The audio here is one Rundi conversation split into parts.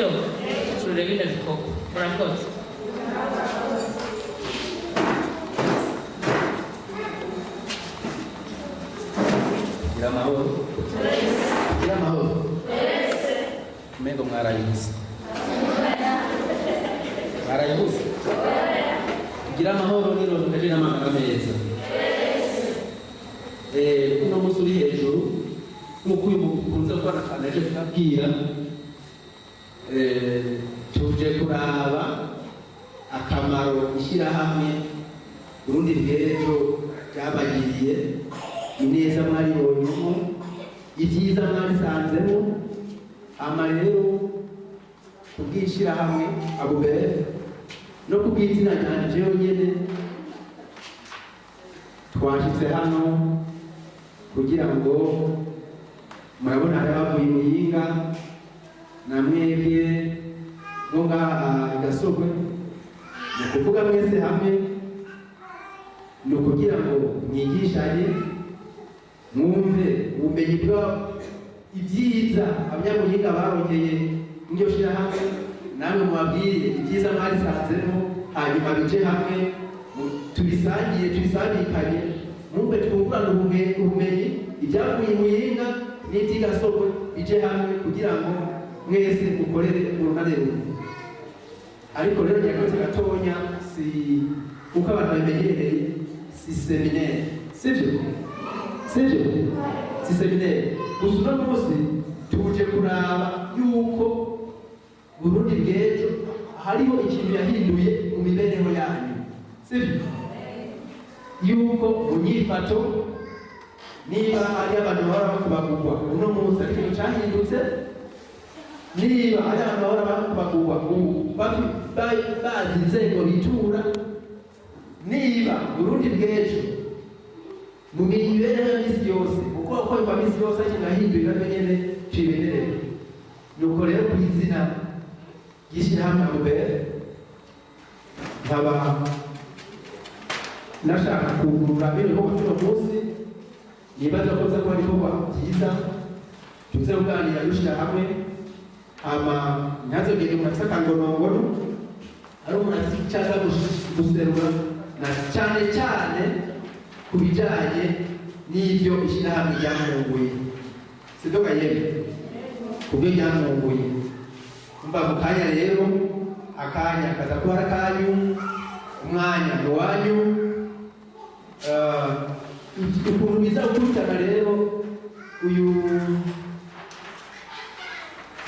sivyo turebe bino bikorwa murakoze. Gira mahoro mego mwarayibuse gira mahoro niro ndaje n'amagara meza uno musi uri hejuru nk'uko uyu mukunze gukora kanaje kubabwira tuje kuraba akamaro ishyirahamwe urundi rw'ejo ryabagiriye ineza mwaribonyemo ibyiza mwarisanzemo ama rero kubwishyirahamwe abubere no kubw'izina ryanje yonyene twashitse hano kugira ngo murabona hari abavuye Muyinga na mwebwe no ngaha Gasogwe ni ukuvuga mwese hamwe ni ukugira ngo mwigishanye mwumve ubumenyi bwa ibyiza abanyamuyinga barongeye n'iryo shirahamwe namwe mubabwire ibyiza mwarisanzemo hanyuma bije hamwe tubisangikanye mwumve twungurane ubumenyi ibyavuye Muyinga n'iby'igasoko bije hamwe kugira ngo mwese mukorere uruhare rumwe. Ariko rero nyakatsi gatonya si uko abantu babimenyereye si seminaire sivyo si seminaire gusa uno munsi tuje kuraba yuko Burundi bw'ejo hariho ikintu yahinduye mu mibereho yanyu sivyo yuko munyifato niba hari abantu bahora bakubagurwa uno munsi ari ikintu cyahindutse niba hari abantu bahora bakubagurwa bazi inzego bitura niba Burundi bw'ejo mu mibereho ya misi yose uko kwa misi yose kinahinduye nyene cibenere nuko rero ku izina y'ishyirahamwe abubere nkaba nashaka kugurura bino bikorwa by'uno munsi nibaza ko kuba ibikorwa byiza tuze kuganira dushyirahamwe hama ntihazogere umuntu afite akangonongono ari umuntu afite icyaza guserura na cyane cyane ku bijyanye n'ibyo ishyirahamwe ryamunguye sidoka yewe ku byo ryamunguye umva mu kanya rero akanya kaza kuba ari akanyu umwanya ni uwanyu ukuntu biza gukurikirana rero uyu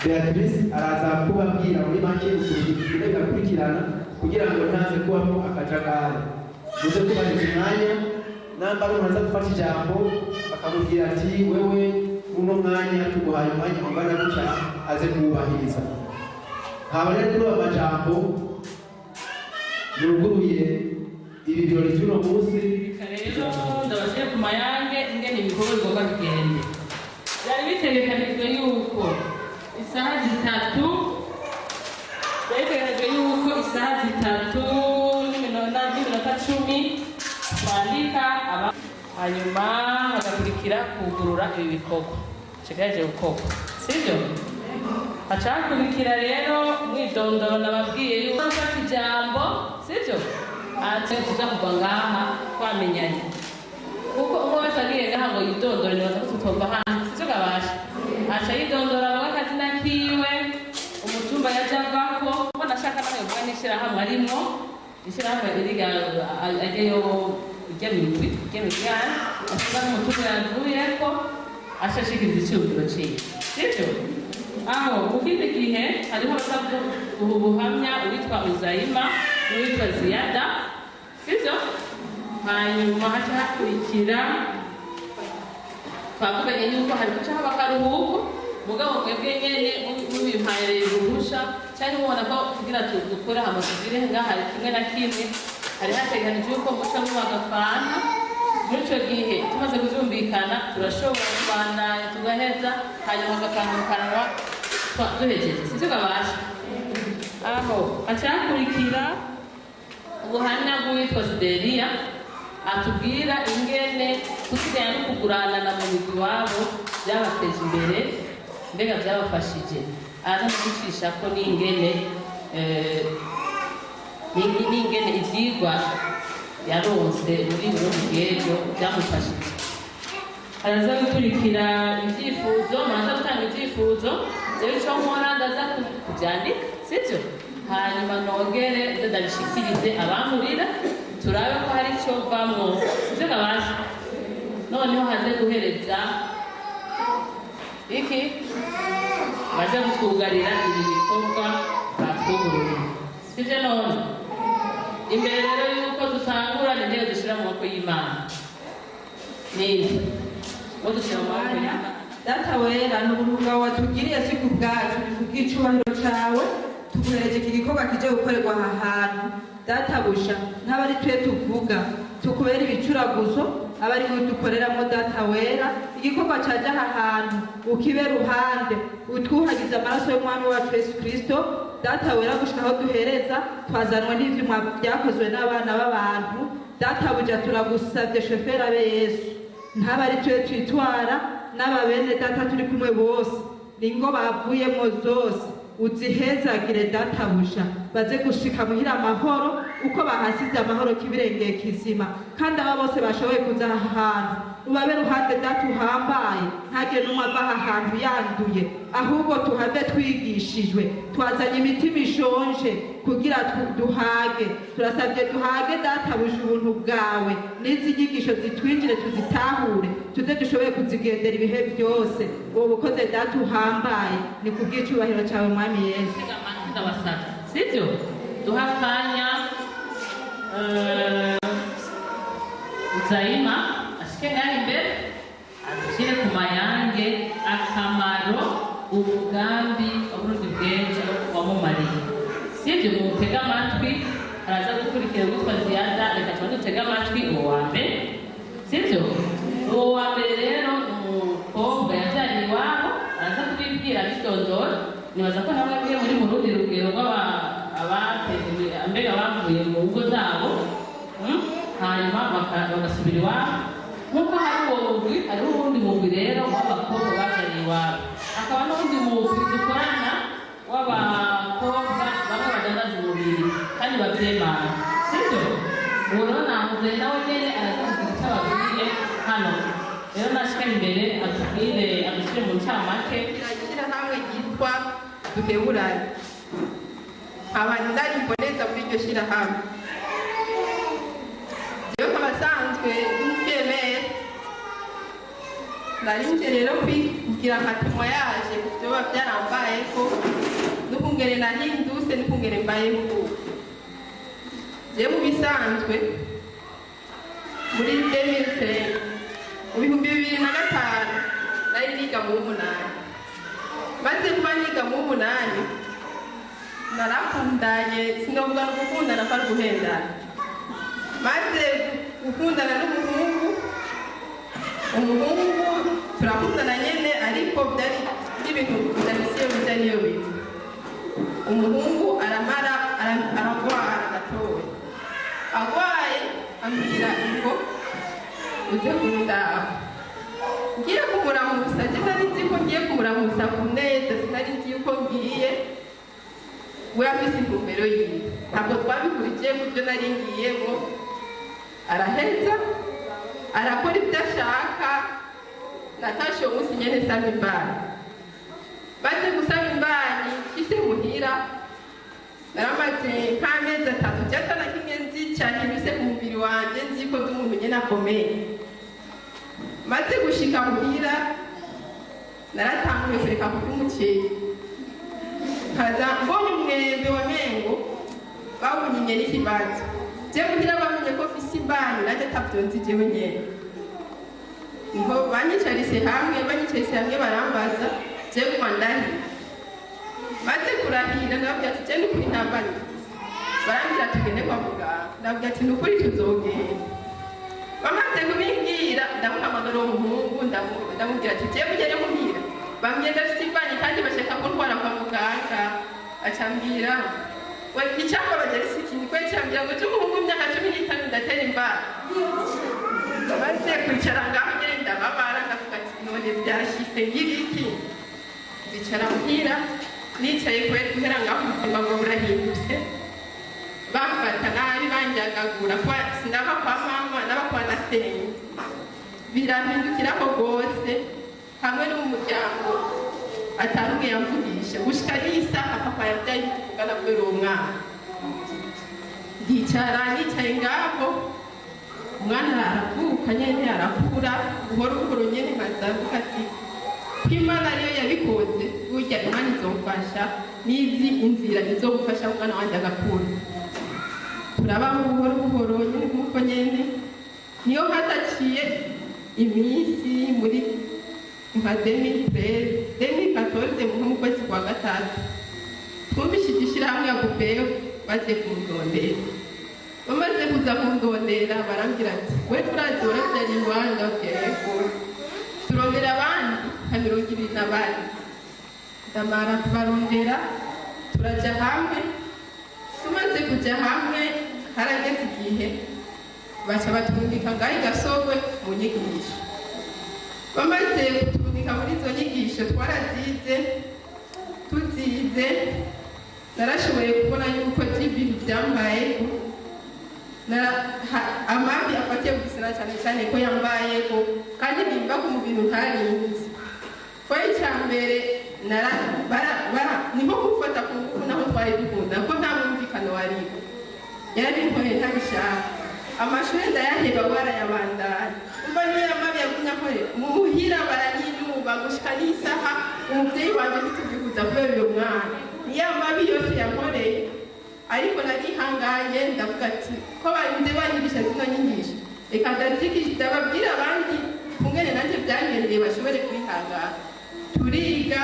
Beatrice araza kubabwira muri make ukuntu gakurikirana kugira ngo ntaze kubamo akajagari muze kubahiriza umwanya namba ari umaze gufata ijambo bakamubwira ati wewe uno mwanya tuguhaye umwanya ungana gutya aze kuwubahiriza haba rero amajambo yuguruye ibi birori by'uno munsi rero ndabashyira ku mayange ingene ibikorwa bigomba bigende byari bitegekanijwe yuko isaha zitatu n'iminota 10 bandika hanyuma bagakurikira kugurura ibi bikorwa kigaje gukorwa sibyo acakurikira rero mwidondoro nababwiye yuko ufata ijambo sibyo ati tuza kuva ngaha twamenyanye kuko umwe wese agiye ngaha ngo yidondore nibaza ko tutova hano sibyo gabasha aca yidondora avuga akazina kiwe umutumba yajavako kuko nashaka nawe kuba n'ishyirahamwe arimo ishyirahamwe iriga ajyayo igemigana asiga n'umutumba yavuyeko ashashikiriza icyubahiro ciwe sibyo aho mu kindi gihe hariho abasabwa ubuhamya uwitwa Uzayima uwitwa Ziyada sibyo hanyuma haca hakurikira twavuganye yuko hari guca haba akaruhuko mugabo mwebwe nyene mubimpaye uruhusha cyane mubona ko kugira dukore amasubire ngaha hari kimwe na kimwe hari hateganijwe yuko muca mubagafana muri icyo gihe tumaze kubyumvikana turashobora kubandanya tugaheza hanyuma agakangukanwa duhejeje sibyo gabasha aho acakurikira ubuhamya bw'uwitwa Sideriya atubwira ingene kusigaya no kugurana na mu migwi wabo byabateje imbere mbega byabafashije araza kugucisha ko n'ingene ivyigwa yaronse muri Burundi bw'ejo byamufashije. Araza gukurikira ivyifuzo, muraza gutanga ivyifuzo jewe ico nkora ndaza kuvyandika sivyo, hanyuma nongere nze ndabishikirize abamurira turabe ko hari ico vamwo sivyo kabasha. Noneho haze guhereza iki baze kutwugarira ibi bikorwa batwugurura sivyo. None imbere rero yuko dutangura nintego dushira mu maboko y'Imana nini ngo dushira mu maboko y'Imana. Data wera n'ubuntu watugiriye si ku bwacu ni ku bw'icubahiro cawe, tuguhereje iki gikorwa kije gukorerwa aha hantu databusha nk'abari twe tuvuga tukubera ibicuraguzo abari dukoreramo data wera. Igikorwa caje aha hantu ukibe ruhande utwuhagiza amaraso y'umwami wacu Yesu Kristo data wera gushika aho duhereza twazanwa n'ivyuma byakozwe n'abana b'abantu. Data buja turagusavye shofera be Yesu ntabari twe twitwara n'ababene data turi kumwe bose ningo bavuyemo zose uzihezagire databusha baze gushika muhira amahoro uko bahasize amahoro kibirengeye kizima, kandi aba bose bashoboye kuza aha hantu ubabe ruhande data uhambaye ntagire n'umwe ava aha hantu yanduye, ahubwo tuhave twigishijwe. Twazanye imitima ishonje kugira duhage, turasabye duhage databusha ubuntu bwawe n'izi nyigisho zitwinjire tuzitahure tuze dushoboye kuzigendera ibihe byose. Ubu bukoze data uhambaye ni kubw'icubahiro cawe mwami Yesu. Ndabasaba sivyo duha akanya Uzayima ashike ngaho imbere adushyire ku mayange akamaro umugambi w'Uburundi bw'ejo wamumariye sivyo. Mutega amatwi araza gukurikira witwa Ziyada, reka tuba dutega amatwi uwo wa mbere sivyo. Uwo wa mbere rero umukobwa yavyariye iwabo araza kubibwira bidondora. Nibaza ko nawe mwe muri mu rundi rugero mbega bavuye mu ngo zabo hanyuma bagasubira iwabo. Nk'uko hari uwo mugwi hariho uwundi mugwi rero w'abakobwa bavyariye iwabo, hakaba n'uwundi mugwi dukorana w'abakobwa bamwe badandaza umubiri kandi bavyemana sivyo. Uwo rero namuze nawe nyene araza kugira ico ababwiye hano rero nashika imbere atubwire adushyire mu ncamake. Ishyirahamwe ryitwa Duheburane, abantu ndari mboneza muri iryo shyirahamwe. Jewe nk'abasanzwe n'umufiyemere narinje rero kugira nka témoignage ku vyoba vyarambayeko n'ukungene nahindutse n'ukungene mbayeho ubu. Jewe mu bisanzwe muri 2005 mu bihumbi 2005 nari niga mu w'umunani. Maze kuba niga mu w'umunani narakundanye, sinovuga no gukundana kwari guhendana. Maze gukundana n'umuhungu, umuhungu turakundana nyene ariko byari ibintu bidafisiye bijya niyo bintu. Umuhungu aragwara gatoya, agwaye ambwira ngo uze kundaba. Ngiye kumuramusa, sinari nzi ko ngiye kumuramusa ku neza, sinari nzi yuko ngiye we afise intumbero yiwe. Ntabwo twabikurikiye mu byo nari ngiyemo. Araheza arakora ibyo ashaka, natashe uwo munsi nyene nsaba imbani. Maze gusaba imbani nshitse muhira naramaze nk'amezi 3 byatana kimwe nzi cyane bise ku mubiri wanje, nzi ko ndi umuntu nyene akomeye. Maze gushika muhira naratanguye kureka kurya umuceri, kaza mbonye umwembe wa mengo bawunyinye n'ikibazo. Je muhira bamenye ko mfise imbani nanjye atavyo nzi jewe nyene. Niho banyicarise hamwe barambaza je kumandani. Maze kurahira ndababwira ati je n'ukuri ntambani. Barambwira tugende kwa muganga, ndababwira ati n'ukuri tuzogenda. Bamaze kubimbwira ndamuhamagara uwo muhungu ndamubwira ati je mugere muhira. Bambwiye ndafise imbani kandi bashaka kuntwara kwa muganga. Acambwira we icyapa bagera isikini kwe cyambwira ngo cy'umuhungu w'imyaka 15 ndatera imbani. Maze kwicara ngaho nyine ndababara ndavuga ati none byashitse y'ibiki. bicara muhira nicaye guhera ngaho ubuzima ngo burahindutse bamfata nabi banjagagura sinaba kwa mama naba kwa nasenye birampindukiraho rwose hamwe n'umuryango atarumwe yamvugisha gushika n'isaha papa yabyaye tuvugana kubera uwo mwana nicaye ngaho umwana aravuka nyene arakura buhoro buhoro nyene nkazavuga ati ko Imana ariyo yabikoze burya Imana izomfasha n'izi inzira izogufasha umwana wanje agakura turabaho buhoro buhoro nyene nk'uko nyene niyo hataciye iminsi muri nka 2014 mu kwezi kwa gatatu twumvishije ishirahamwe ya gupeyo baje kundondera bamaze kuza kundondera barambwira ati we turazi warabyari iwanga yego turondera abandi nka 24 ndamara tubarondera turaja hamwe tumaze kuja hamwe harageze igihe baca batwumvika ngaho Gasorwe mu nyigisho bamaze kutwumvika muri izo nyigisho twarazize tuzize narashoboye kubona yuko ibintu byambayeho amabi afatiye gusina cyane cyane ko yambayeho kandi nimba ku bintu ntarinzi ko icyambere niho gufata ku ngufu naho twari dukunda ko nta mwumvikano wariho yarabinkoreye ntabishaka amashuri ndayaheba barayabandanya umva niyo yamabi yagunyakore muhira baranyinuba gushika n'isaha umubyeyi wanje ntitugihuza kubera uyo mwana niyo amabi yose yankoreye ariko narihanganye ndavuga ati ko barinze banyigisha zino nyigisho reka ndababwira abandi kungene nanjye byangendeye bashobore kwihangana turiga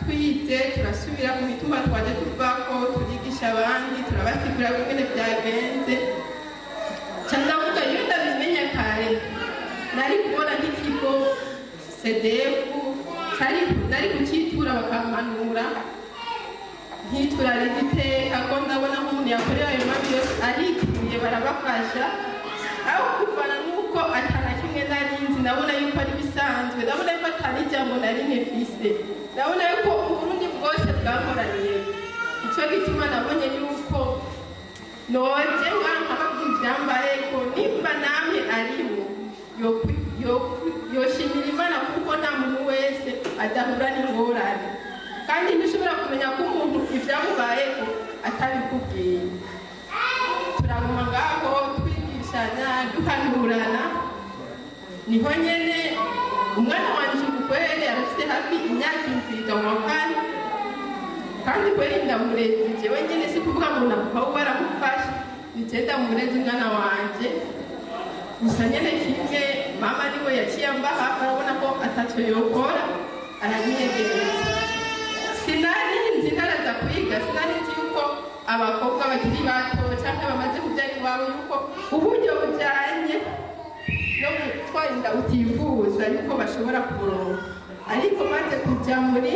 twize turasubira ku mituma twaje tuvako turigisha abandi turabasigura kungene byagenze ndavuga iyo ndabimenya kare nari kubona nk'ikigo CDF nari kucitura bakampanura nkitura rigiteka ko ndabona nk'umuntu yakorewe ayo mabi yose arikiriye barabafasha aho kuvana n'uko atana kimwe narinzi ndabona yuko ari bisanzwe ndabona yuko atari ijambo nari nefise ndabona yuko uburundi bwose bwahoraniye icyo gituma nabonye yuko noje nkababwira ibyambaye ko nimba namwe aribo yoshimira Imana kuko nta muntu wese adahura n'ingorane kandi ntushobora kumenya ko umuntu ibyamubayeho atabikubwiye turaguma ngaho twigishanya duhanurana niho nyene umwana wanje ukwere arafite hafi imyaka 7 kandi kweri ndamureze jewe nyene si kuvuga ngo nakuba baramufasha nigenda mureze umwana wanje gusa nyene kimwe mama niwe yaciye amba hafi arabona ko atacyo yokora aranyegereza sinari nzi ntaraza kwiga sinari nzi yuko abakobwa bakiri bato cyangwa bamaze kubyara iwabo yuko uburyo bujyanye no gutwara inda utifuza yuko bashobora kuronka ariko maze kujya muri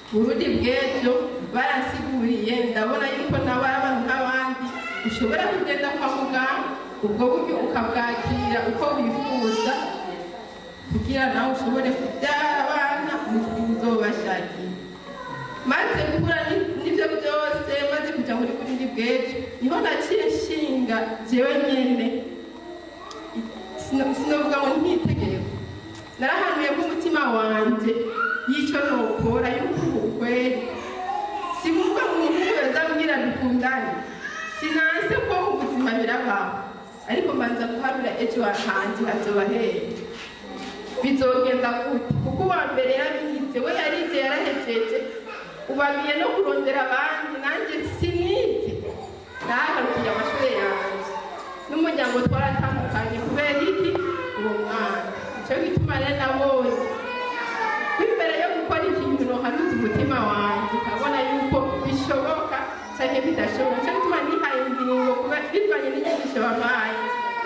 Burundi bw'ejo baransiguriye ndabona yuko nawe abantu nk'abandi ushobora kugenda kwa muganga ubwo buryo ukabwakira uko wifuza kugira nawe ushobore kubyara abana mu gihe uzobashakiye maze gukura n'ibyo byose maze kujya muri Burundi bw'ejo niho naciye nshinga jewe nyene sinovuga ngo ntitegeko narahanuye nk'umutima wanje y'icyo nokora yuko ukweri simuvuga ngo umuntu yazambwira dukundane sinanse ko mu buzima birabaho ariko mbanza guharura ejo hanje hazoba hehe bizogenda gute kuko uwa mbere yarabihize we yarize yarahejeje ubabiye no kurondera abandi nanjye sinize naharukiye amashuri yanjye n'umuryango twaratandukanye kubera iki uwo mwana icyo gituma rero nabonye imbere yo gukora ikintu nohanuza umutima wanjye ukabona yuko bishoboka cyangwa bidashoboka cyo gituma nihaye ingingo kuba bivanye n'inyigisho bampaye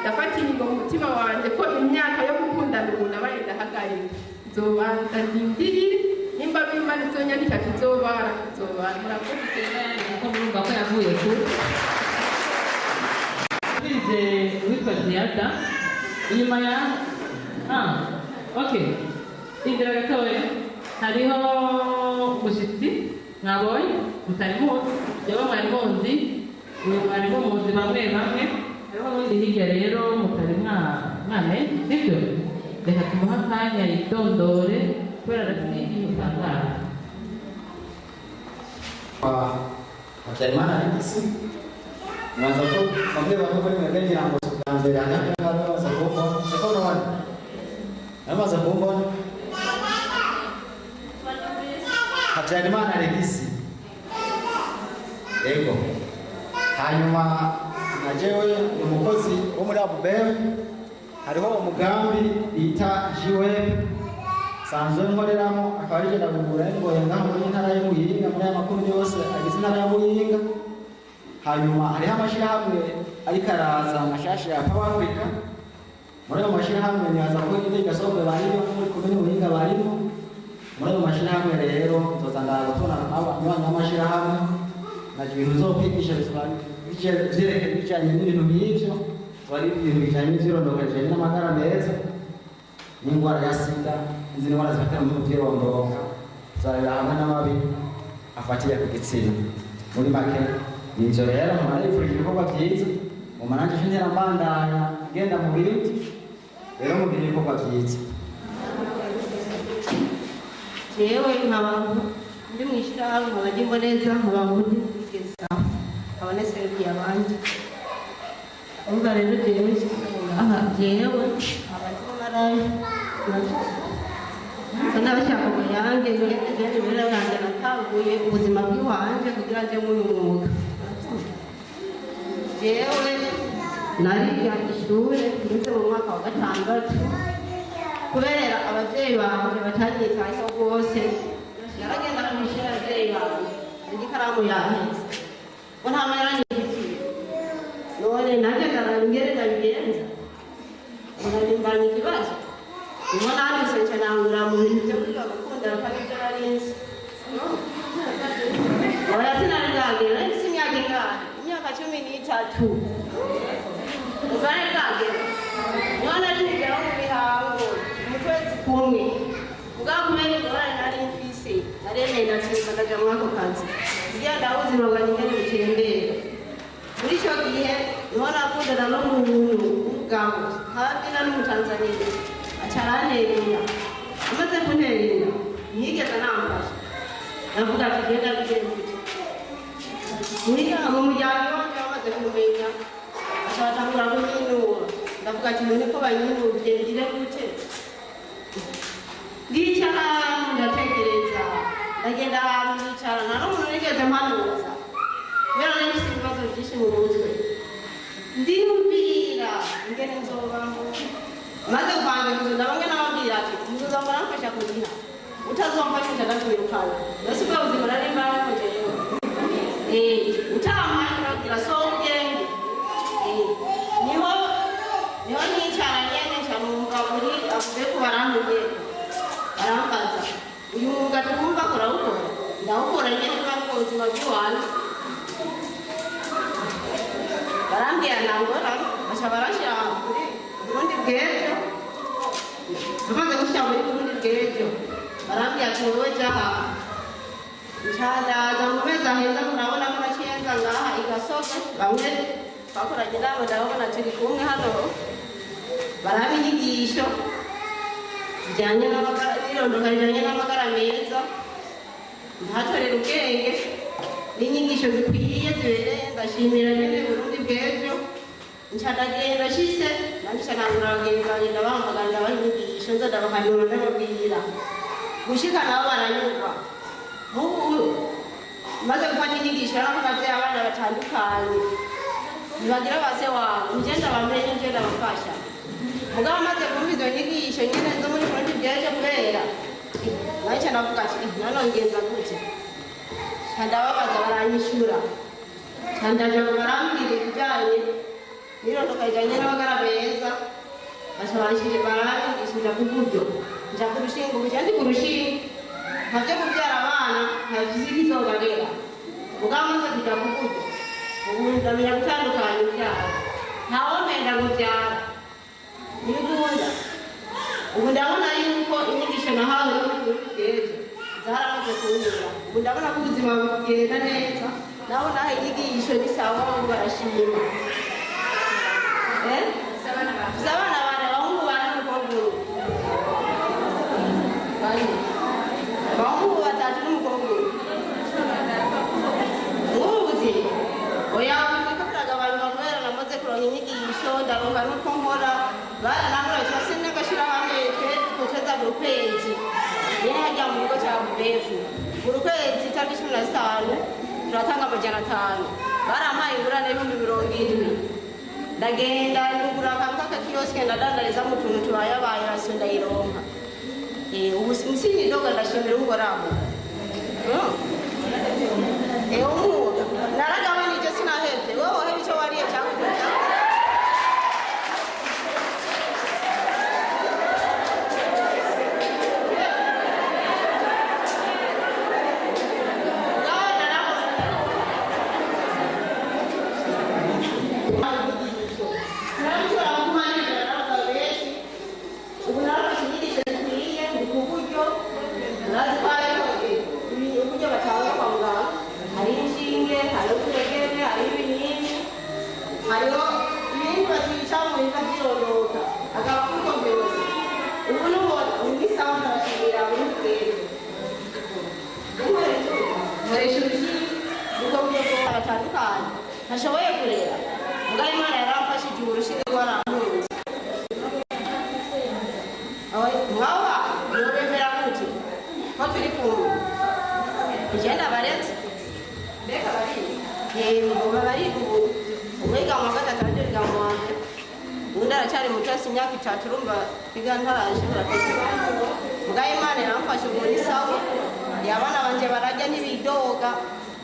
ndafata ingingo mu mutima wanjye ko imyaka yo gukundana ubu nabaye ndahagarika nzobanza ndindirire nimba bimana izonyandika kizobara murakoze kuko murumva ko yavuye kure twize witwa Ziyada inyuma ya okay indira gatoya hariho umushyitsi mwabonye mutari muzi yewe mwari muzi uyu mwari muzi bamwe bamwe hariho n'undi hirya rero mutari mwamenye sibyo reka tumuhe akanya yidondore kubera arafite ibintu bitangaje. Habyarimana Alexis mwaza ko bamwe bamwe bari mwegeranye ngo tuganze yanga baza kumva siko none amaze kumbona Habyarimana Alexis ego hanyuma najewe umukozi wo muri ABUBER hariho umugambi bita JWEB sanzwe nkoreramo akaba ari jenda gugura ngo ngaho muri ntara ya Muyinga muri aya makuru yose agize intara ya Muyinga. Hanyuma hariho amashirahamwe ariko araza amashasha ya Power Africa muri ayo mashirahamwe nyaza ko indi gasobe barimo muri komune Muyinga barimo muri ayo mashirahamwe rero tuzandara gutona abantu n'amashirahamwe na ibintu zo kwigisha bizereke bijanye n'ibintu by'ivyo bari ibintu bijanye n'ivyirondoka bijanye n'amagara meza n'ingwara ya sida izindi ndwara zifatira mu byirondoka zarira hamwe n'amabi afatiye ku gitsina. Muri make n'ivyo rero mwarifurije ibikorwa byiza umananje shintera mbandanya genda mu bindi rero mu bindi ibikorwa byiza. Jewe nk'abantu ndi mwishirahamwe nkabagimbo neza nk'ababundi kugeza abaneserukiye abandi umva rero jewe aha jewe abantu baraye n'abashaka ngo yange ngende rero yange natanguye ubuzima bw'iwanje kugira nje muri uyu mwuga. Jewe nariga ishure ngeze mu mwaka wa gatandatu kubera abavyeyi banje batanyitayeho rwose yaragenda kumishira abavyeyi banje igikaramu yaheze ngo nta mahera nifitiye none nanjye ndarangere ndabigenza unarimbanya ikibazo ubu nandise nca nangura mu bintu byo kwiga gukundana kandi ibyo narinzi oya sinari bwagera nahise imyaka ingahe imyaka 13 ubare bwagera niho nari nigeraho mu bihango mu kwezi kumwe ubwakumenya ingorane nari mfise naremeye natsinda ndaja muri ako kazi kugira ndaho ubuzima bwanjye ngene butembera. Muri icyo gihe niho nakundana n'umuntu w'umugabo hafi na n'umutanzaniya acaranterera amaze kunterera ntiyigeze anamfasha ndavuga ati genda bigende gute mu muryango wanjye bamaze kumenya acabatangura kunyinura ndavuga ati none ko banyinuvye ngire gute ndicara ndatekereza ndagenda ahantu ndicara nta n'umuntu nigeze mpanuza kubera nari mfise ibibazo byinshi mu mutwe ndiyumvira ingene nzobaho maze kwangiza ndabonye n'ababwira ati muzozamba namfasha kugira utazomfasha ndakwirukana ndetse ubwo buzima nari mbayeho jewe utampaye uragira so ubwenge niho nicara nyene nca numva muri avuze ko barambuye barambaza uyu mwuga twumva ko urawukora ndawukora nyene kuba mu buzima bw'iwanjye barambwira nangora baca barashira kuri Burundi bw'ejo bamaze gushyira muri Burundi bw'ejo barambwira ati wowe jaha ncandaza mu mezi aheza murabona ko naciyenza ngaha igasoke bamwe twakoranye nabo ndabona turi kumwe hano baraba inyigisho zijyanye n'irondoka rijyanye n'amagara meza ntatorera ubwenge n'inyigisho zikwiye zibereye ndashimira nyine Burundi bw'ejo ncadagenda shise nandisha nangura abagenzi banjye ndabahamagara ndabaha inyigisho nza ndabahanura ndababwira gushika nabo baranyurwa nk'ubu maze gufata inyigisho yaravuga ati abana batandukanye ntibagira base wabo ngenda bamenye ngenda bafasha mugabo maze kumva izo nyigisho nyine zo muri Burundi bw'ejo kubera naca navuga ati nanongenza gute ndababaza baranyishura ndaje barambwira ibijyanye n'irondoka rijyanye n'amagara meza baca baranyigishije ku buryo nja ku rushinge ubu ndi ku rushinge ntabyo kubyara abana ntabizi ikizobarera mugabo maze kujya ku buryo ubu ndamenya gutandukanya ibyara ntawomenda kubyara n'ibigunda ubu ndabona yuko inyigisho nahawe n'Uburundi bw'ejo zaharamaze kunyura ubu ndabona ko ubuzima bugenda neza naho naho inyigisho ni sawa ngo barashima abana bahungu bane n'umukobwa bahungu batatu n'umukobwa nk'ubuzi oya bikaburaga abantu bamwera namaze kuronka inyigisho ndaronka n'uko nkora baranambura cyose n'agashyirahamwe tweza buri kwezi yari hajya mu kigo cya bubefu buri kwezi itariki 15 turatanga $500 barampaye ingurane y'ibihumbi 70 ndagenda ndugura akantu k'akakiyosike ndadandarizamo utuntu tubayabaye hasi ndayironka ubu sinzi doga ndashimira uhoraho umwuga naragabanije sinahebye wowe uhebe icyo wariye cyangwa ntashoboye kurera ubwo Imana yaramfashije urushinge rwarampunze mwaba nobemera kuti ko turi kumwe igenda baretse mbega bari ubu umwiga mu wa gatatu abandi biga mu wa mbere ubundi aracyari muto afite imyaka 3 urumva twiga ntarashobora kwiga ubwo Imana yaramfashe ubu ni sawa abana banje barajya ntibidoga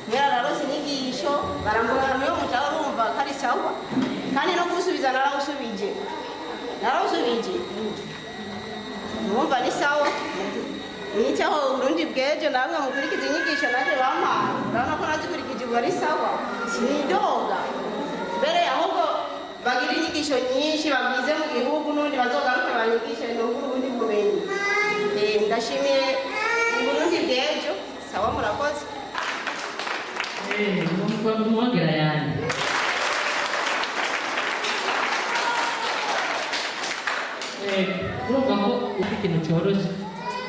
kubera narose inyigisho barambona niyo mutaho urumva kari sawa kandi no gusubiza narawusubije urumva ni sawa nitaho Burundi bwejo namwe mukurikiza inyigisho naje bampaye urabona ko nazikurikije ubu ari sawa sinidoga mbere ahubwo bagira inyigisho nyinshi babwize mu gihugu n'ubundi bazogaruke banyigishe n'ubwo ubundi bumenyi ndashimiye Burundi bwejo sawa murakoze mwongera yani urumva ko ufite ikintu cyoroshye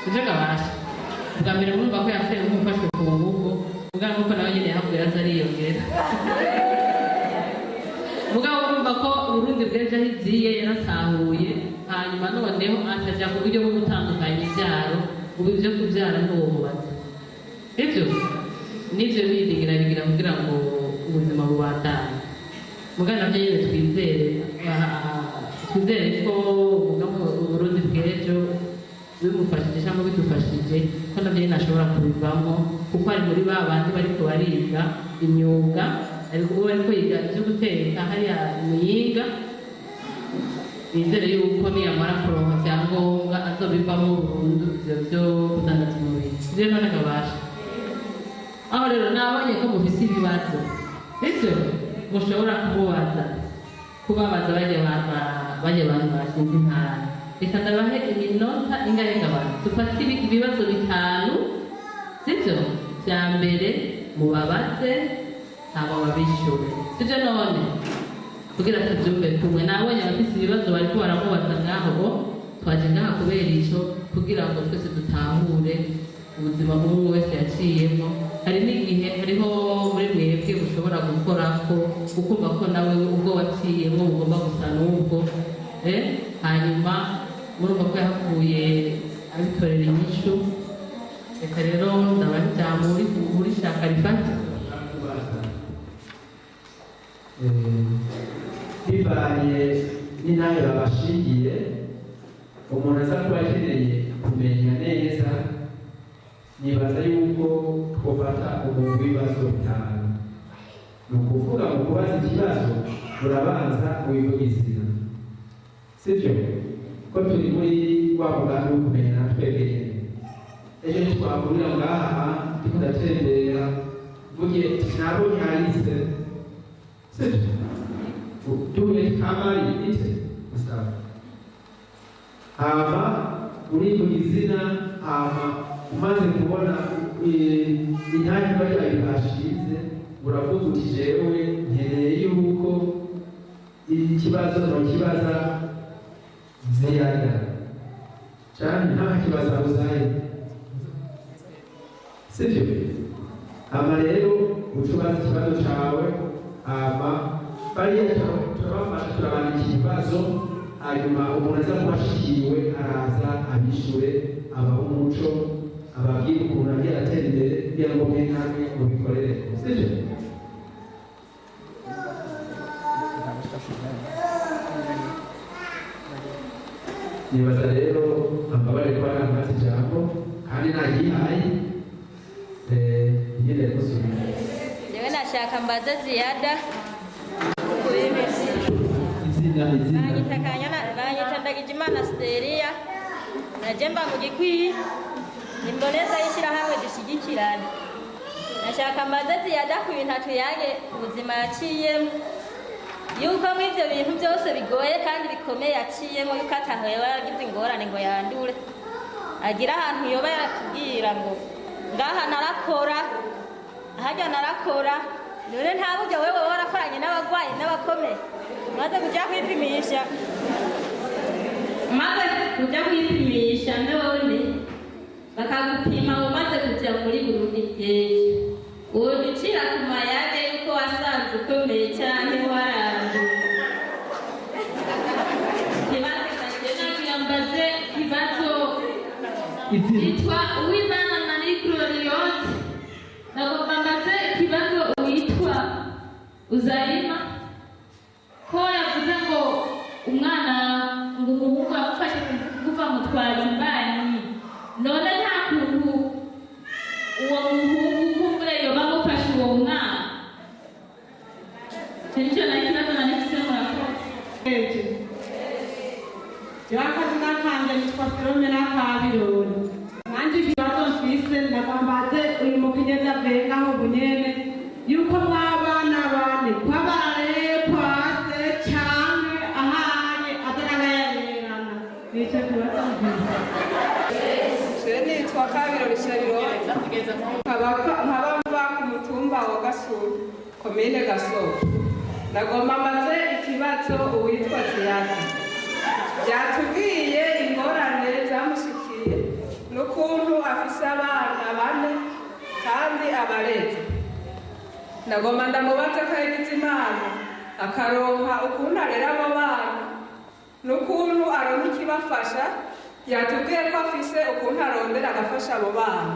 uje kabasha bwa mbere urumva ko yafite umufashwe ku ngufu ubwa nuko nawe nyine yahabwira aza ariyongera mugabo urumva ko Burundi bwejo aho igiye yaratahuye hanyuma noneho akajya ku buryo bwo gutandukanya ibyaro ubu ibyo kubyara n'uwo mubaza ibyo nibyo bigira kugira ngo ubuzima bubandane mugana byo nyine twizere ko Burundi bwejo bimufashije cyangwa bidufashije ko nabyo nyine ashobora kubivamo kuko ari muri ba bandi bariko bariga imyuga ariko ubu bariko yiga ibyo guteka hariya Muyinga nizere yuko niyamara kuronka cyangombwa azobivamo burundu ivyo byo kudandaza umubiri ivyo none kabasha aho rero nabonye ko mufise ibibazo bityo mushobora kubabaza bajya abantu bashinze intara reka ndabahe iminota ingahe abantu dufatire ibibazo 5 sibyo bya mbere mubabaze abo babishyure sibyo none kugira tubyumve kumwe nabonye abafise ibibazo bariko baramubaza ngaho twaje ngaha kubera icyo kugira ngo twese dutahure ubuzima bw'umuntu wese yaciyemo hari n'igihe hariho muri mwebwe ushobora gukora ko ukumva ko nawe ubwo waciyemo ugomba gusa n'ubwo hanyuma murumva ko yahavuye abitorera inyishu reka rero ndabajyamo muri shaka rifata bivanye n'intare babashingiye umuntu aza kuba akeneye kumenya neza nibaza yuko twofata umuntu w'ibibazo 5 ni ukuvuga ngo kubaza ikibazo urabanza wivuga izina sibyo ko turi muri wa mugambi wo kumenya natwe twebwe ejo ntitwahurira ngaha ndiko ndatembera mvuge nabonye Alice sibyo tuye kamari ite musaza hama urivuga izina hama umaze kubona intangiriro yayo bashize uravuga uti jewe nkeneye yuko ikibazo nokibaza ziyada cyane nta kibazo uzaye sibyo ama rero ucubaza ikibazo cyawe ama bariya turabafasha turabandika ikibazo hanyuma umuntu aza kubashyikiwe araza abishure abaho umuco ababwira ukuntu agiye atera imbere kugira ngo mwe namwe mubikorere sibyo nibaza rero amabare kwa namaze ijambo kandi nayihaye igenda gusubira Jewe nashaka mbaze Ziyada banyita Ndagijimana Steria naje mba mu Gikwiye imboneza y'ishyirahamwe dushyigikirana nashaka mbaze Ziyada ku bintu atuyange ubuzima yaciyemo yuko muri ibyo bintu byose bigoye kandi bikomeye yaciyemo yuko atahewe yaragize ingorane ngo yandure agira ahantu yoba yaratubwira ngo ngaha narakora hajya narakora none nta buryo wewe warakoranye n'abagwayi n'abakomeye maze kujya kwipimisha none bakagupima umaze kujya muri Burundi byeje uwo ducira ku mayage yuko wasanze ukomeye cyane waranduye kibazo nakirambaze kibazo itwa Uwimana Marie Gloriose nagomba mbaze ikibazo witwa Uzarima ko yavuze ngo umwana ngo umuhungu amufashe kuva mutwaza imbanyi none nta kuntu uwo muhungu kumure yoba amufashe uwo mwana icyo nari kibazo nari mfise murakoze akazina kanje nitwa Filomena Kabirori nanje ikibazo mfise ndagombaze uyu mukenyezi avenga aho bunyene yuko mwabana bane kwabarare kwase canke ahanye ataragayerana nico kibazo mfise jewe nitwa Kabirori Sharirona nkaba mva ku mutumba wa Gasuru komine Gasoro ndagomba maze ikibazo uwitwa Ziyada byatubwiye ingorane zamushikiye n'ukuntu afise abana bane kandi abareze ndagomba ndamubaza ko yagize imana akaronka ukuntu arera abo bana n'ukuntu aronka ikibafasha yatubwiye ko afise ukuntu arondera agafasha abo bana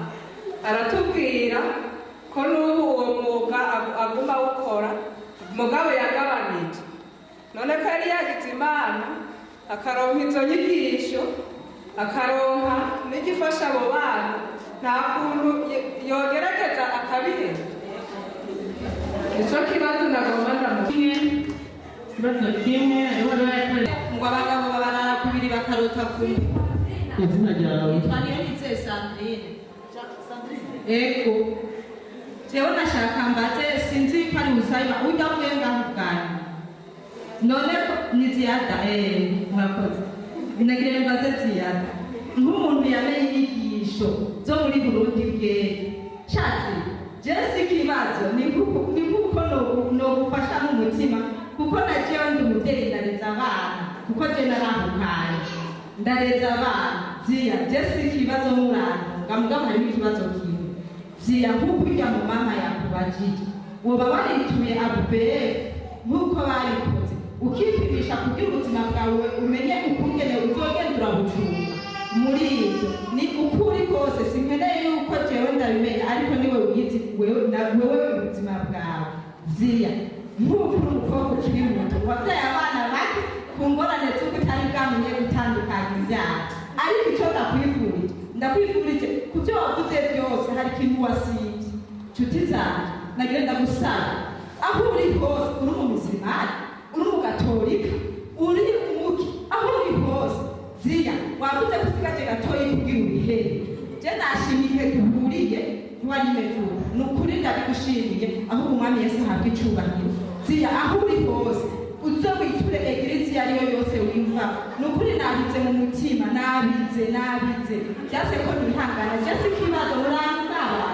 aratubwira ko n'ubu uwo mwuga aguma awukora mugabo yagabanije none ko yari yagize imana akaronka izo nyigisho akaronka n'igifasha abo bana nta kuntu yogerageza akabihera icyo kibazo nagomba ndamubwira ikibazo kimwe ngo abagabo barara kubiri bakarota kumwe izina ryawe twaniyonitse Sandrine ego jewe nashaka mbaze sinzi ko ari Uzarima ujya kuyenga bwanyu none ni Ziyada mwakoze binagire mbaze Ziyada nk'umuntu yamenye inyigisho zo muri Burundi bweye nshatse jesi ikibazo ni kuko no gufasha n'umutima kuko najewe ndi umubyeyi ndareza abana kuko je narahukaye ndareza abana Ziya jesi ikibazo murantunga mugabo harimo ikibazo kimwe Ziya nk'uko ujya mu mama yakubajije woba warituye ABF nk'uko babikoze ukipimisha kugira ubuzima bwawe umenye ukungene uzogenda urabucunga muri ibyo ni ukuri kose sinkeneye yuko jewe ndabimenya ariko niwe wizi wewe ubuzima bwawe Ziya nk'uko umukobwa ukiri muto wabyaye abana bake ku ngorane z'uko utari bwamenye gutandukanya ibyaha ariko icyo ndakwifurije ku byo wavuze byose hari ikintu wasibye nshuti zanjye nagira ndagusaba aho uri hose uri umumuslimani uri umugatolika uri umuki aho uri hose Ziya wavuze ko usigaje gatoyi kubwira ibihere je nashimiye duhuriye ntiwanyimevura ni ukuri ndabigushimiye aho umwami Yesu ahabwa icubahiro Ziya aho uri hose uze witure egirizi ariyo yose wimva nukuri nabize mu mutima nabize byase ko nihangana byase kibazo urangaba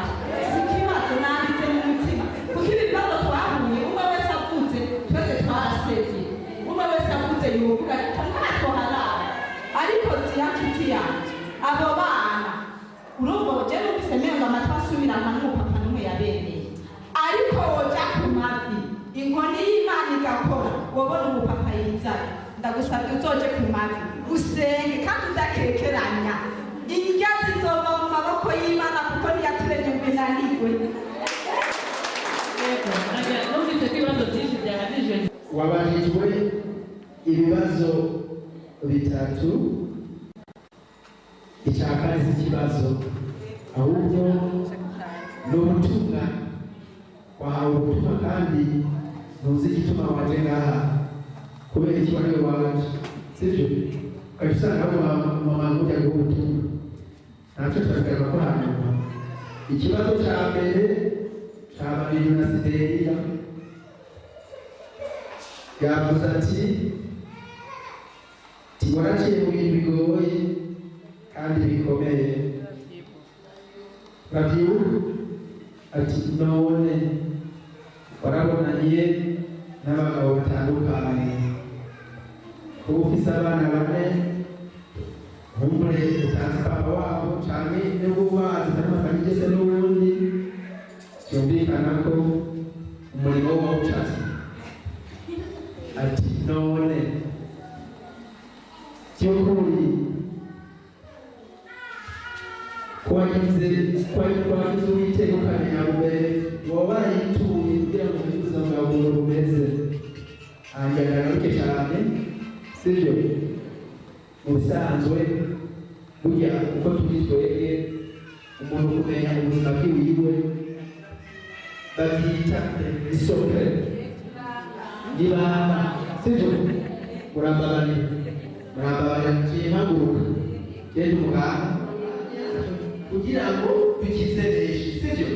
sikibazo nabize mu mutima kuko ibibazo twahuye umwe wese avuze twese twarasevye umwe wese avuze yuvuga ntacyo harara ariko ziyacuti yanjye abo bana urumva je numvise menga amatwi asubira nka n'umupapa n'umwe yabereye ariko woja ku mavi inkoni y'Imana igakora wabona umupapa yizana ndagusabye uzoje ku mavi usenge kandi udakekeranya indya zizova mu maboko y'Imana kuko niyaturemye ngo inanigwe. Numvise ko ibibazo byinshi byahanije. Wabajijwe ibibazo bitatu, icya kane si ikibazo ahubwo ni ubutumwa. Wahawe ubutumwa kandi ntuzi igituma waje ngaha kubera iki wari waje, sibyo? Ukajya usanga abo mama ujya guha ubutumwa ntacyo turagaragara ko hanyuma. Ikibazo cya mbere cyabanijwe na Sideriya, yavuze ati waraciye mu bintu bigoye kandi bikomeye, urabyibuka? Ati none warabonanye n'abagabo batandukanye, kuba ufise abana bane, nkumbure utanze papa wabo canke n'ubwo bazi n'amafaranga se n'ubundi, byumvikana ko umurimo wawucatse. Ati none by'ukuri kwagize Uwiteka ukamenya mbere woba warayituye kugira ngo ubuzima bwawe bumeze. Hanyuma agaruke cyane, sibyo? Mu bisanzwe burya uko turi twebwe umuntu kumenya ubuzima bwiwe babyita isoko n'ibanga, sibyo? Murababarira kimpaguruka genda umuganga kugira ngo tukizereshe, sibyo?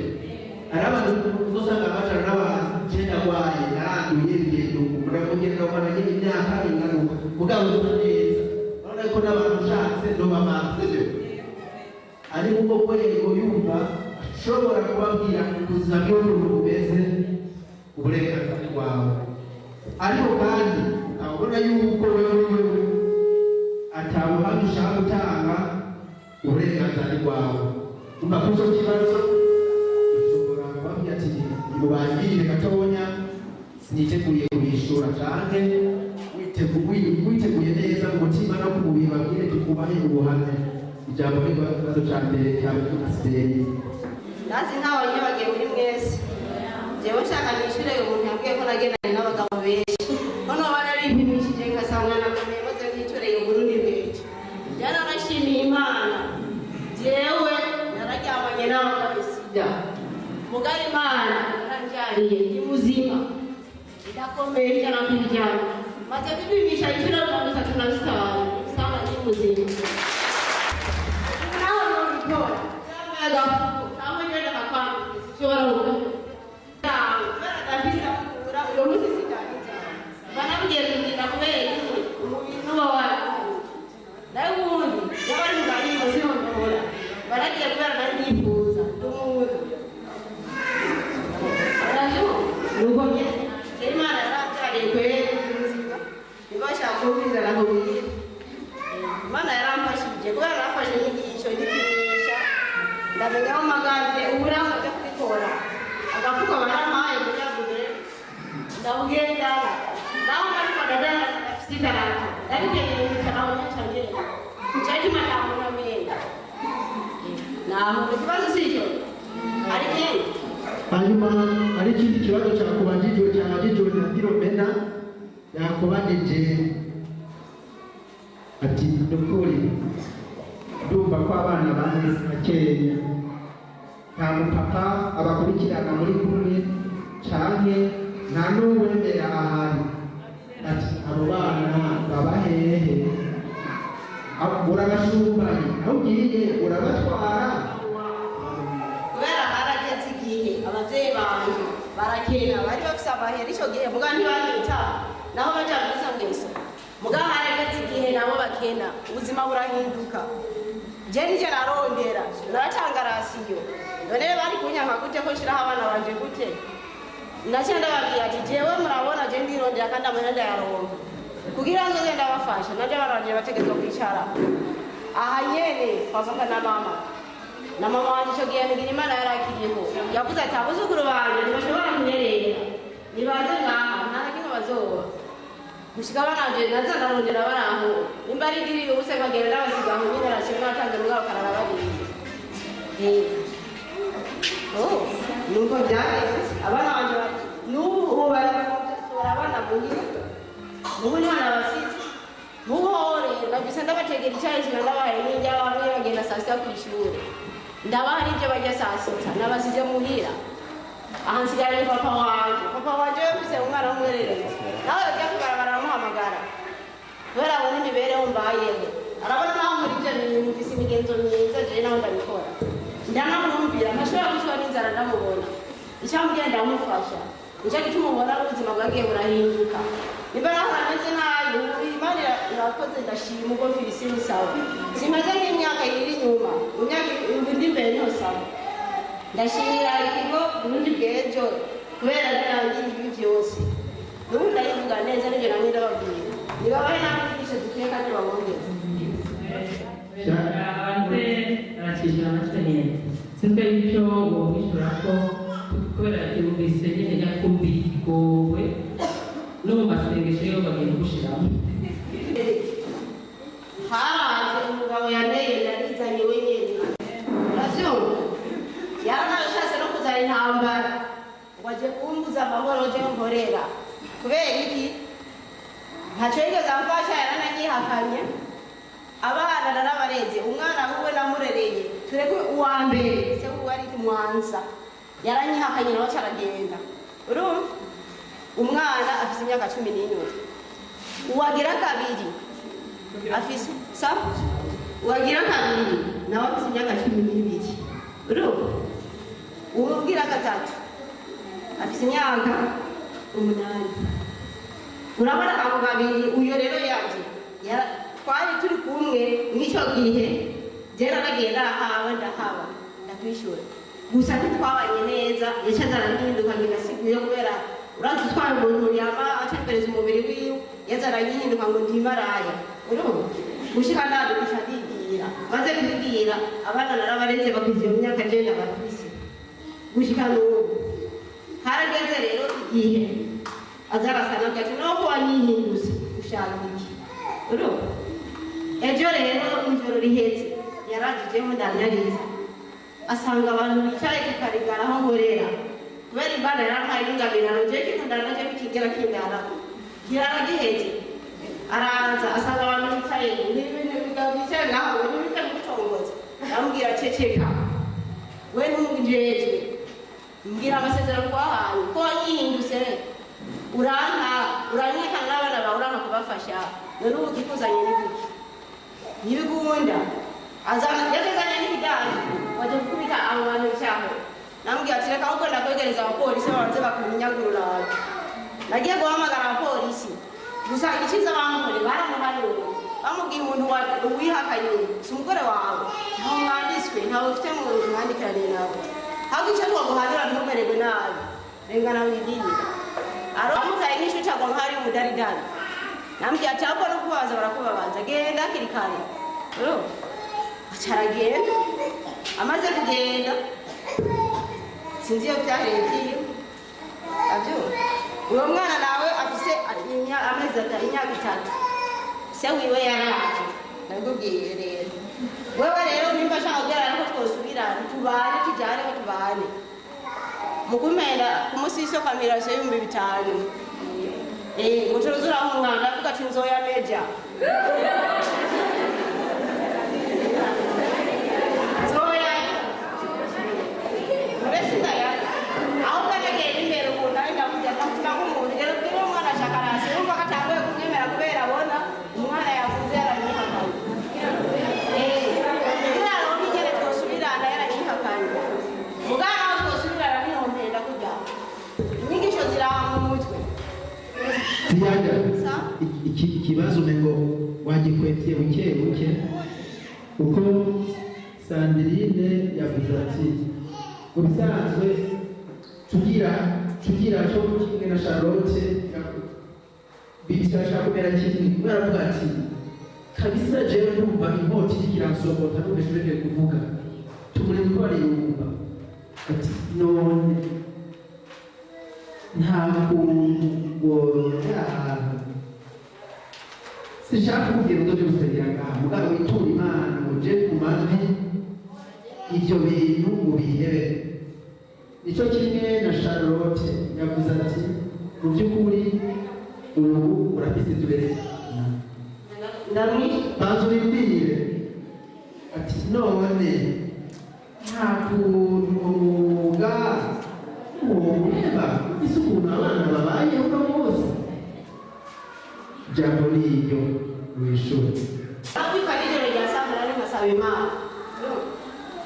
Hari abantu uzosanga bacana n'abantu genda arwaye naranduye bigenda uku muramugenda umaranye imyaka ingaruka mugabo uza neza, urabona ko n'abantu ushatse ntobamara, sibyo? Ari ubwo rwego yumva ashobora kubabwira ubuzima bw'ukuntu bumeze, uburenganzira bwawe, ariko kandi abona yuko wewe atabuhamya ushaka gutanga uburenganzira bwawe. Umva ko icyo kibazo ushobora kubabwira ati mubangirire gatonya siniteguye kubishura, canke witeguye neza mu mutima no ku mubiri babwire tukubahe ubuhamya. Ijambo n'ikibazo cya mbere cyabwe na Sideriya. Ndazi ntawe nyabagiye muri mwese, jewe nshaka nishure umuntu yabwiye ko nagendanye n'abagabo benshi, none abana bipimishije ngasanga nakomeye maze nkitoreye Burundi bw'ejo. Jana nashimiye Imana, jewe nararyamanye n'abagabo sida, mugari Imana naranjyaniye ndi muzima ndakomeye njyana kwiryama, maze kwipimisha inshuro 35 nsanga ndi muzima. Mana yaramfashije kubera nafashe inyigisho n'ipimisha ndamenya aho mpagaze ubura nkajya kubikora agafuka barampaye munyagure ndabugenda naho ariko ndadana afite ikarata ndabitegeye kwicara aho nyacanye kucyaje madamu n'amenda naho ikibazo sicyo ari kenshi. Hanyuma hari ikindi kibazo cyakubajijwe na Philomena yakubajije ati nukuri ndumva ko abana bane bakeye nta mupapa abakurikirana muri kumwe canke nta n'uwemera ahari, ati abo bana baba hehe? Urabashumbaye aho ugiye urabatwara? Kubera harageze igihe abavyeyi banjye barakena bari bafise amahera icyo gihe muga ntibanyita naho baja muri izo ngeso mugabo harageze igihe nabo bakena ubuzima burahinduka je nije narondera naratanga rasiyo none bari kunyanka gute ko shiraho abana banje gute naciye ndababwira ati jewe murabona je ndirondera kandi amahera ndayaronka kugira ngo ngende ndabafasha nanje baranje bategezwa kwicara aha nyene twavugana na mama wanje ico gihe ngira Imana yarakiriyeho yavuze ati abuzukuru banje ntibashobora kunyerera nibaze ngaha nta na kimwe bazoba gushika bananje naza narondera baraho nimba ari ngiri ubuse bagenda n'abasiga aho nyene arashimwe natanze mugabo karara babiri nuko byagenze abana banje n'ubu bari gutora abana muhira ubu ni abana basize muhore nabise ndabategera icyayi ndabahaye n'indya bamwe bagenda saa sita ku ishuri ndabaha n'ibyo bajya saa sita nabasize muhira aha nsigaye papa wanje yafise umwana w'umwererezi nawe yajya kugaragara aramuhamagara kubera abona imibereho mbayeho arabona naho muri ibyo bintu mfise imigenzo myiza jewe naho ndabikora ndanamwumvira ntashobora gushora n'inzara ndamubona icyamubwira ndamufasha nicyo gituma ubona ubuzima bwagiye burahinduka niba naho nameze nabi Imana irakoze ndashima ubwo mfise imisawa simaze nk'imyaka iri inyuma imyaka indi mbere niho sawa ndashimira ikigo Burundi bw'ejo kubera birangira ibi byose n'ubu ndayivuga neza n'ibyo namwe ndababwira nibabahe n'abigisha dukwiye kandi babongeze hanze arakishyura amatwi nyine sinzwe y'icyo wabwishyura ko kubera yumvise nyine yakumbigowe no mu masengesho yo bagiye gushiramo haraje umugabo yaneye yarizanye wenyine uravyumva yaranashatse no kuzana intambara ngo aje kumbuza amahoro je nkorera kubera iki ntacyo yigeze amfasha yarananyihakanye abana narabareze umwana wiwe namurereye tureke uwa mbere se wari Mwanza yaranyihakanye nawe caragenda urumva umwana afise imyaka 11 uwagira kabiri afise uwagira kabiri nawe afise imyaka 12 urumva uwagira gatatu afise imyaka 8 urabona abo babiri uyo rero yaje twari turi kumwe n'icyo gihe jera nagiye ndahaba ndakwishura gusa ntitwabanye neza yacaza arahinduka ngigasiguye kubera urazi twari umuntu yama atembereza umubiri wiwe yaza arahinduka ngo ndimaraya urumva gushika ndaduka ndigira maze kwigira abana narabareze bakize mu myaka jenda bafise gushika n'ubu harageze rero igihe azarasana ati noko wanyihindutse ushaka iki urumva ejo rero ijoro rihetse yarajijemo ndanyariza asanga abantu bicaye kikarigara aho nkorera kubera Imana yarampaye n'ingabirano je kintu ndanaje bikigera kindana kirara gihetse araza asanga abantu bicaye n'ibintu bigabo bicaye ngaho n'ibintu bitongoza arambwira ceceka we ntungijejwe mbwira amasezerano twahaye ko wanyihindutse uranyeka n'abana bawe uranga kubafasha none ubu kikuzanye n'ibiki n'ibigunda yagezanye n'ibidani wajya gukubita abo bantu icyaho nambwira ati reka ahubwo ndakwegereza abapolisi babanze bakuminyagurura nagiye guhamagara abapolisi gusa ikiza bamukore baramuhanura bamubwiye umuntu wihakanye si umugore wawe ntawe mwanditswe ntawe ufite mu nzu mwandikiraniye nawe ahubwo icyo twaguhanura ntumererwe nabi rengana wigiye amutaye nk'inshuti agwa nk'ari umudaridari nambwira ati ahubwo no kubabaza barakubabaza genda hakiri kare acaragenda amaze kugenda sinzi iyo byahereye abyumva uwo mwana nawe afise amezi imyaka 3 se wiwe yaraje ndabikubwiye rero wewe rero nimba ashaka kugera ariko twosubirana tubane tujyane ko tubane mukumenda kumusisi kamera se 5,000 muturuzura aho umwana avuga ati nzoya meja inyigisho ziraha mu mutwe Diana, ikibazo umengo wagikwetiye buke buke kuko Sandrine yavuze ati mu bisanzwe tugira cyo kimwe na Charlotte bitashaka kumera kimwe baravuga ati kabisa jewe ndumva inkota ikiransogota n'ubeshwege kuvuga tumure ko ari yumva ati none nta kuntu ahantu sinshaka kubwira uko byo gusegira ngaha mugabo witura Imana ngo je ku mavi ibyo bintu mubihebe. Nicyo kimwe na Charlotte yavuze ati mu by'ukuri ubu urafise tubereye bantu bibwire ati none nta kuntu umwuga ureba ese ukuntu abana babayeho uno munsi jambo n'iryo mw'ishuri Afrika nijoro rya saa nane nkasaba Imana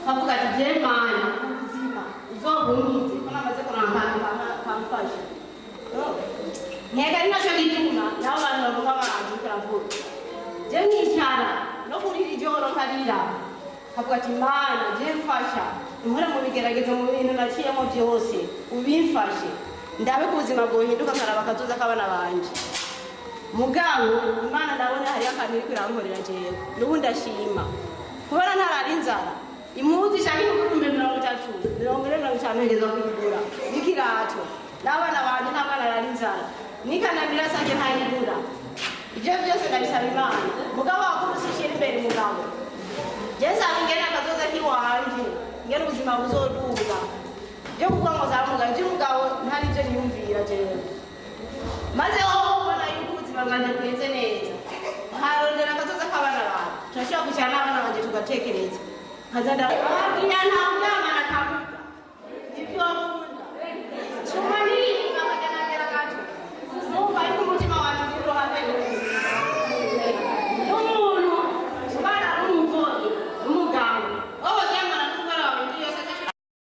kavuga ati je Mana ubuzima uzobunyize ko namaze kurambana kamfasha ntega ari nacyo gituma nabo bantu bavuga baranzikira vuba je nkicara no kuri iri joro nkarira kavuga ati Mana je mfasha inkora mu bigeragezo mu bintu naciyemo byose ubimfashe ndabe ku buzima bwohinduka nkaraba akazoza k'abana banje mugabo Imana ndabona hari akantu iri kwirankorera jewe n'ubundi ashima kubera ntarari inzara impuzu ishaka ibihumbi 30 40 ngeza kuyigura n'ikirato n'abana banje nta mwana arari inzara nikanabira sanje ntayigura ibyo byose ndabisaba Imana mugabo wakurusishira imbere mugabo jeza ngena akazoza kiwanje ngena ubuzima buzoduga byo kuvuga ngo zamuga by'umugabo ntari byo nyumvira jewe maze wowe ubona yuko ubuzima bwanjye bwenze neza harondera akazoza k'abana bawe turashobora kwicara n'abana banjye tugatekereza nkazanda ababwira nta mwana